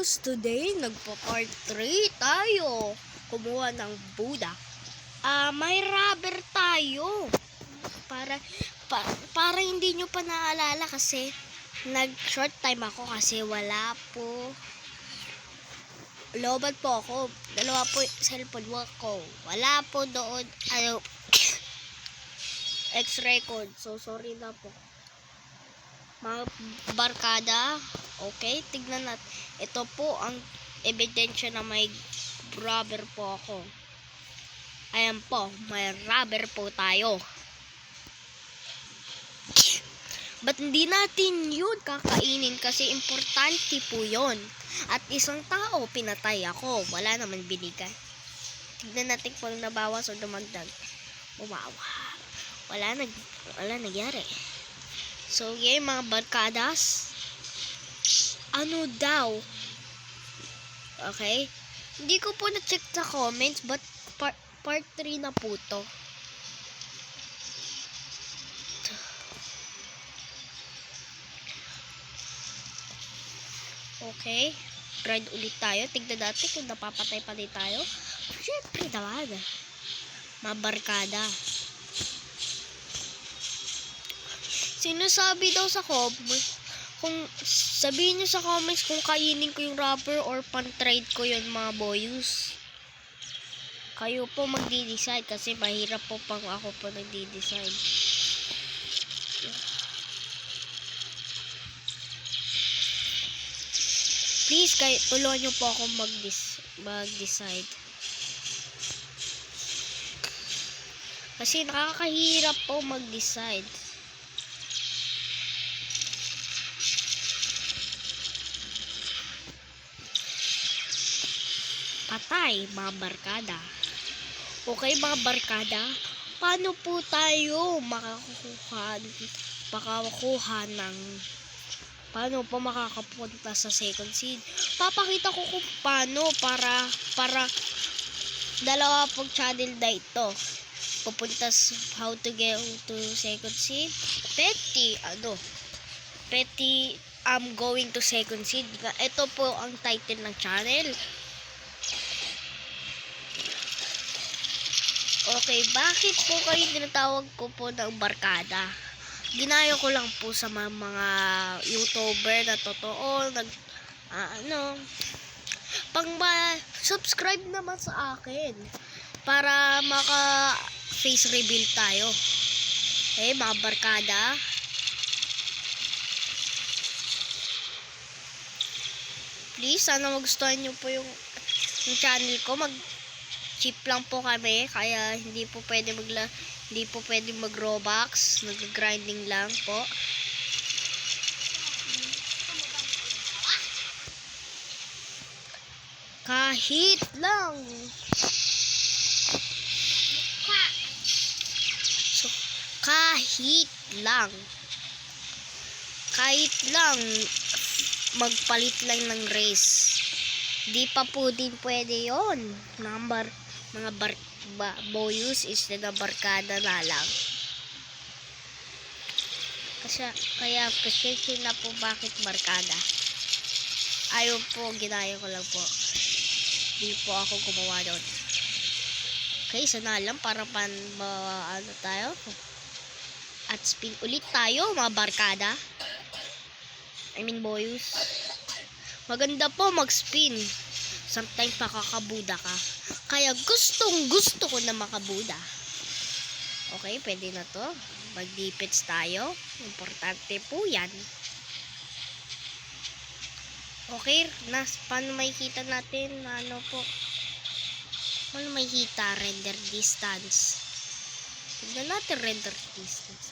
boys, today nagpa-part 3 tayo. Kumuha ng Buddha. May rubber tayo. Para hindi nyo pa naalala kasi nag-short time ako kasi wala po. Lobat po ako. Dalawa po cellphone ko. Wala po doon. X-record. So, sorry na po. Mga barkada. Okay, tignan natin. Ito po ang ebidensya na may rubber po ako. Ayan po, may rubber po tayo. Ba't hindi natin yun kakainin kasi importante po yun. At isang tao, pinatay ako. Wala naman binigay. Tignan natin kung nabawas o dumagdag. Umawa. Wala nangyari. So, yung mga barkadas. Ano daw? Okay? Hindi ko po na-check sa comments, but part 3 na po to. Okay. Grind ulit tayo. Tignan natin kung napapatay pa din tayo. Siyempre naman. Mga barkada. Sinasabi daw sa comments, kung sabihin nyo sa comments kung kainin ko yung rubber or pan-trade ko yun mga boys. Kayo po magdi-decide kasi mahirap po pang ako po nagdi-decide. Please, tulungan nyo po ako mag-decide. Kasi nakakahirap po mag-decide. Patay, mga barkada. Okay, mga barkada, paano po tayo paano pa makakapunta sa second seed? Papakita ko kung paano para dalawa pong channel na ito. Pupunta sa how to get to second seed. Petty, I'm going to second seed. Ito po ang title ng channel. Okay, bakit po kayo tinatawag ko po ng barkada? Ginaya ko lang po sa mga YouTuber na totoo, subscribe naman sa akin para maka-face reveal tayo. Okay, mga barkada. Please, sana magustuhan nyo po yung channel ko. Cheap lang po kami, kaya hindi po pwede mag-Robux, nag-grinding lang po. Kahit lang. So, kahit lang magpalit lang ng race. Di pa po din pwede yon. Mga boyus is na barkada na lang. Kaya kasi na po bakit barkada. Ayaw po, ginaya ko lang po. Di po ako gumawa doon. Okay, sana lang para tayo. At spin ulit tayo, mga barkada. I mean boyus. Maganda po mag-spin. Sometimes makakabuda ka. Kaya gusto ko na makabuda. Okay, pwede na to. Mag-defense tayo. Importante po yan. Okay, paano makikita natin? Paano makikita? Render distance. Tignan natin render distance.